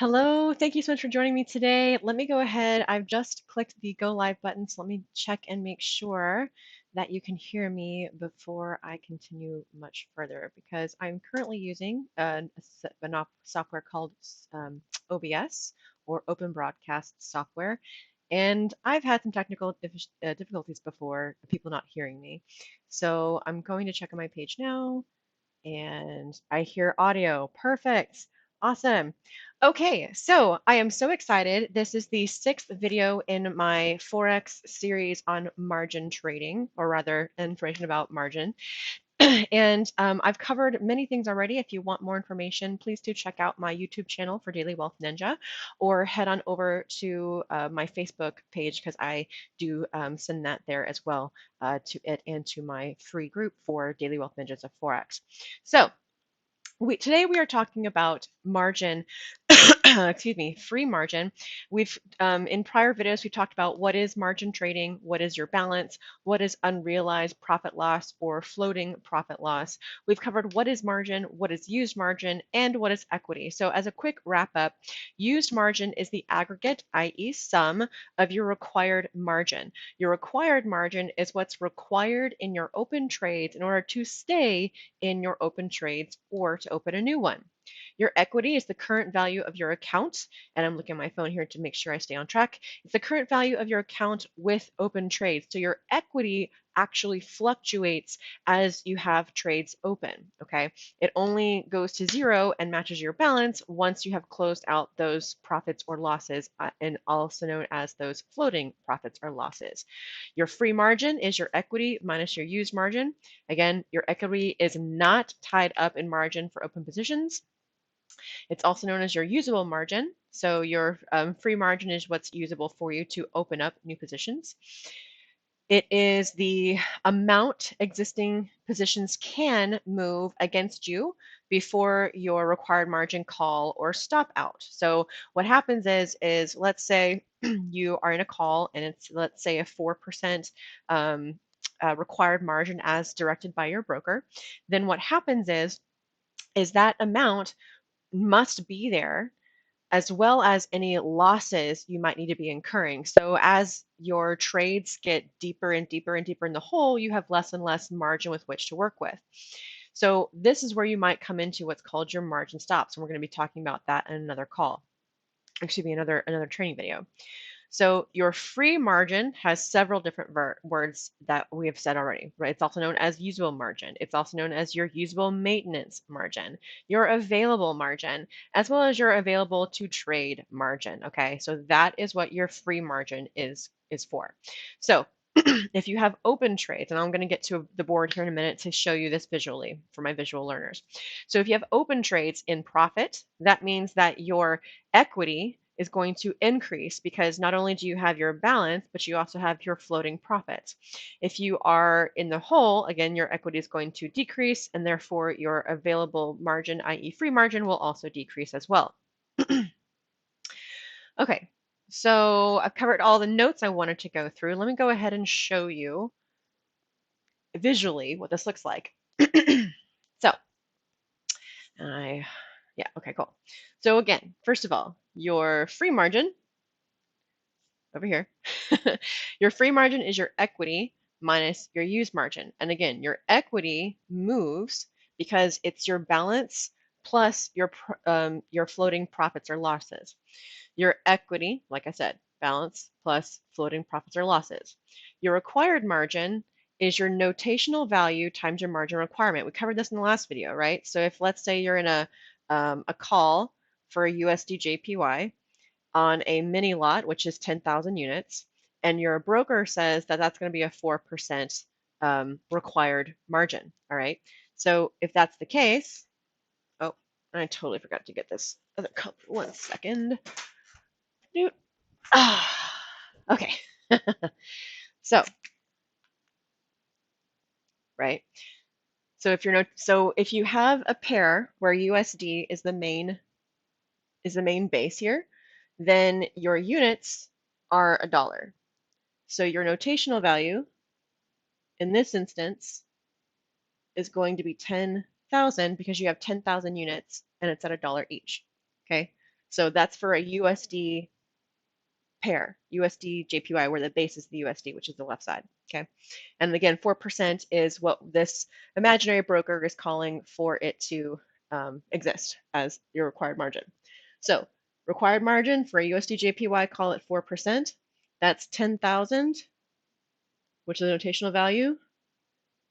Hello, thank you so much for joining me today. Let me go ahead. I've just clicked the go live button, so let me check and make sure that you can hear me before I continue much further because I'm currently using a software called OBS or Open Broadcast Software. And I've had some technical difficulties before, people not hearing me. So I'm going to check on my page now and I hear audio. Perfect. Awesome. Okay, so I am so excited. This is the sixth video in my Forex series on margin trading, or rather, information about margin. And I've covered many things already. If you want more information, please do check out my YouTube channel for Daily Wealth Ninja, or head on over to my Facebook page because I do send that there as well to it and to my free group for Daily Wealth Ninjas of Forex. So today we are talking about margin, excuse me, free margin. We've in prior videos we talked about what is margin trading, what is your balance, what is unrealized profit loss or floating profit loss. We've covered what is margin, what is used margin, and what is equity. So as a quick wrap up, used margin is the aggregate, i.e. sum of your required margin. Your required margin is what's required in your open trades in order to stay in your open trades or to open a new one. Your equity is the current value of your account, and I'm looking at my phone here to make sure I stay on track. It's the current value of your account with open trades. So your equity actually fluctuates as you have trades open, okay? It only goes to zero and matches your balance once you have closed out those profits or losses, and also known as those floating profits or losses. Your free margin is your equity minus your used margin. Again, your equity is not tied up in margin for open positions. It's also known as your usable margin. So your free margin is what's usable for you to open up new positions. It is the amount existing positions can move against you before your required margin call or stop out. So what happens is let's say you are in a call and it's, let's say, a 4% required margin as directed by your broker. Then what happens is that amount must be there, as well as any losses you might need to be incurring. So as your trades get deeper and deeper and deeper in the hole, you have less and less margin with which to work with. So this is where you might come into what's called your margin stops. And we're going to be talking about that in another call. Excuse me, another training video. So your free margin has several different words that we have said already, right? It's also known as usable margin. It's also known as your usable maintenance margin, your available margin, as well as your available to trade margin, okay? So that is what your free margin is for. So if you have open trades, and I'm going to get to the board here in a minute to show you this visually for my visual learners. So if you have open trades in profit, that means that your equity is going to increase because not only do you have your balance, but you also have your floating profits. If you are in the hole, again, your equity is going to decrease, and therefore your available margin, i.e. free margin, will also decrease as well. Okay, so I've covered all the notes I wanted to go through. Let me go ahead and show you visually what this looks like. So, yeah, okay, cool. So again, first of all, your free margin over here, your free margin is your equity minus your used margin. And again, your equity moves because it's your balance plus your floating profits or losses. Your equity, like I said, balance plus floating profits or losses. Your required margin is your notational value times your margin requirement. We covered this in the last video, right? So if, let's say, you're in a call for a USD JPY on a mini lot, which is 10,000 units, and your broker says that that's going to be a 4% required margin, all right? So if that's the case, oh, I totally forgot to get this other cup. 1 second. Okay. So, right. So if you have a pair where USD is the main base here, then your units are $1. So your notational value in this instance is going to be 10,000 because you have 10,000 units and it's at $1 each. Okay. So that's for a USD pair, USD JPY, where the base is the USD, which is the left side. Okay. And again, 4% is what this imaginary broker is calling for it to exist as your required margin. So required margin for a USD JPY, call it 4%. That's 10,000, which is the notational value,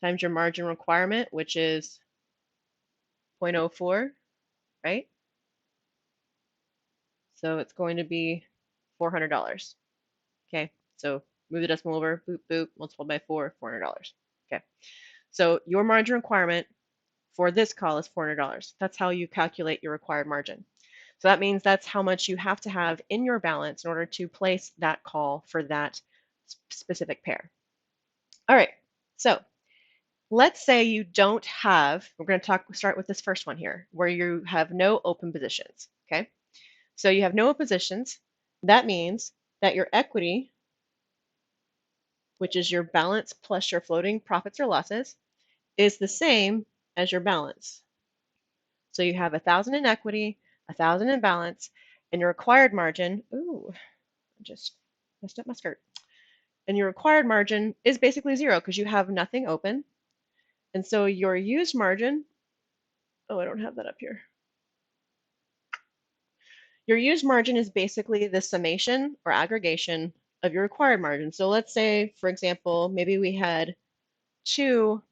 times your margin requirement, which is 0.04, right? So it's going to be $400. Okay, so move the decimal over, boop, boop, multiplied by 4, $400. Okay, so your margin requirement for this call is $400. That's how you calculate your required margin. So that means that's how much you have to have in your balance in order to place that call for that specific pair. All right, so let's say you don't have, we're going to start with this first one here, where you have no open positions, okay? So you have no open positions. That means that your equity, which is your balance plus your floating profits or losses, is the same as your balance. So you have 1,000 in equity, 1,000 in balance, and your required margin, ooh, I just messed up my skirt. And your required margin is basically zero because you have nothing open. And so your used margin, oh, I don't have that up here. Your used margin is basically the summation or aggregation of your required margin. So let's say, for example, maybe we had two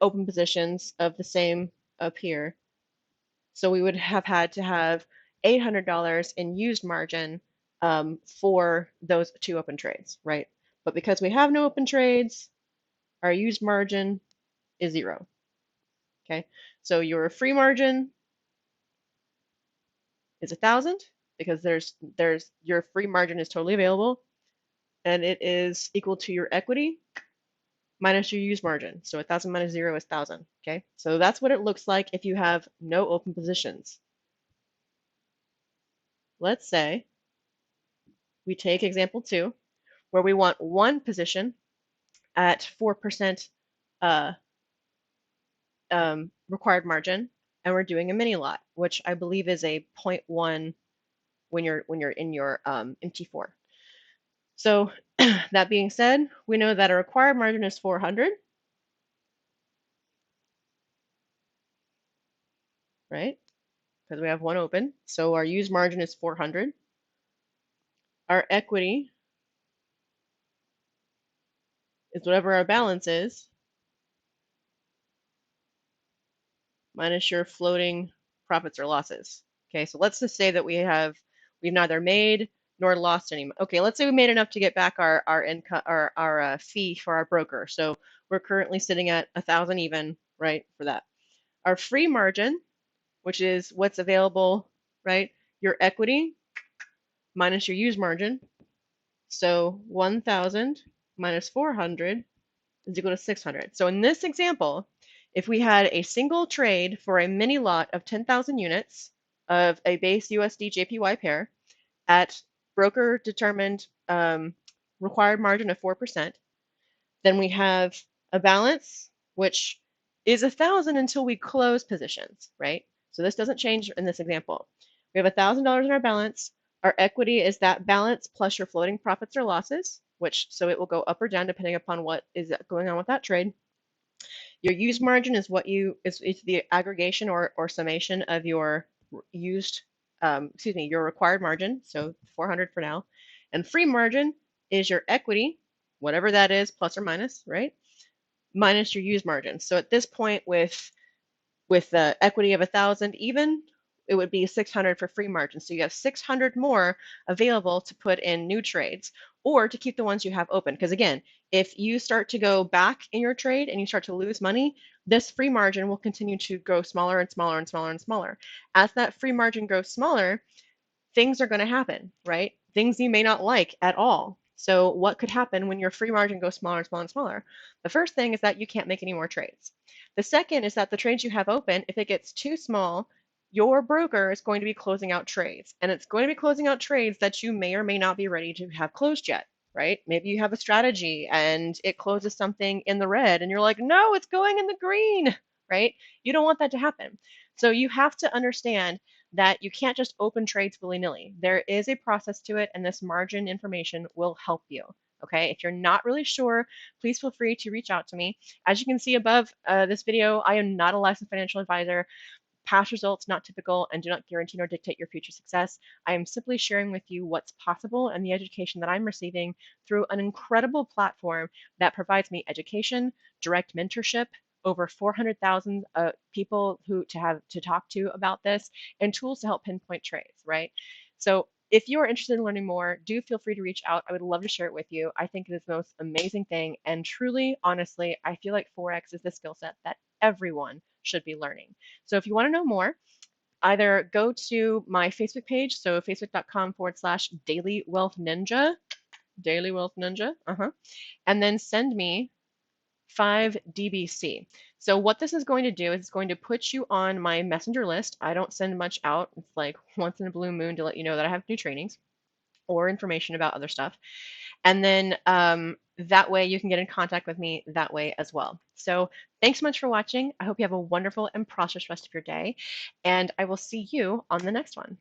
open positions of the same up here. So we would have had to have $800 in used margin for those two open trades, right? But because we have no open trades, our used margin is zero. Okay, so your free margin is 1,000 because there's your free margin is totally available, and it is equal to your equity minus your used margin. So 1,000 minus zero is 1,000. Okay, so that's what it looks like if you have no open positions. Let's say we take example 2, where we want one position at 4% required margin, and we're doing a mini lot, which I believe is a 0.1 when you're in your MT4. So that being said, we know that a required margin is 400, right? Because we have one open. So our used margin is 400. Our equity is whatever our balance is, minus your floating profits or losses. Okay, so let's just say that we've neither made nor lost any. Okay, let's say we made enough to get back our income, our fee for our broker. So we're currently sitting at 1,000 even, right, for that. Our free margin, which is what's available, right? Your equity minus your used margin. So 1,000 minus 400 is equal to 600. So in this example, if we had a single trade for a mini lot of 10,000 units of a base USD JPY pair at broker determined required margin of 4%, then we have a balance, which is 1,000 until we close positions, right? So this doesn't change in this example. We have $1,000 in our balance. Our equity is that balance plus your floating profits or losses, which so it will go up or down depending upon what is going on with that trade. Your used margin is what is the aggregation or summation of your used, your required margin. So 400 for now. And free margin is your equity, whatever that is, plus or minus, right? Minus your used margin. So at this point, with the equity of 1,000 even, it would be 600 for free margin. So you have 600 more available to put in new trades or to keep the ones you have open. Because again, if you start to go back in your trade and you start to lose money, this free margin will continue to grow smaller and smaller and smaller and smaller. As that free margin grows smaller, things are going to happen, right? Things you may not like at all. So what could happen when your free margin goes smaller and smaller and smaller? The first thing is that you can't make any more trades. The second is that the trades you have open, if it gets too small, your broker is going to be closing out trades. And it's going to be closing out trades that you may or may not be ready to have closed yet, right? Maybe you have a strategy and it closes something in the red and you're like, no, it's going in the green, right? You don't want that to happen. So you have to understand that you can't just open trades willy-nilly. There is a process to it, and this margin information will help you. Okay, if you're not really sure, please feel free to reach out to me. As you can see above this video, I am not a licensed financial advisor. Past results not typical and do not guarantee nor dictate your future success. I am simply sharing with you what's possible and the education that I'm receiving through an incredible platform that provides me education, direct mentorship, over 400,000 people who to have to talk to about this, and tools to help pinpoint trades, right? So if you are interested in learning more, do feel free to reach out. I would love to share it with you. I think it is the most amazing thing. And truly, honestly, I feel like Forex is the skill set that everyone should be learning. So if you want to know more, either go to my Facebook page, so facebook.com/Daily Wealth Ninja, Daily Wealth Ninja, and then send me 5DBC. So what this is going to do is it's going to put you on my messenger list. I don't send much out. It's like once in a blue moon to let you know that I have new trainings or information about other stuff. And then that way you can get in contact with me that way as well. So thanks so much for watching. I hope you have a wonderful and prosperous rest of your day. And I will see you on the next one.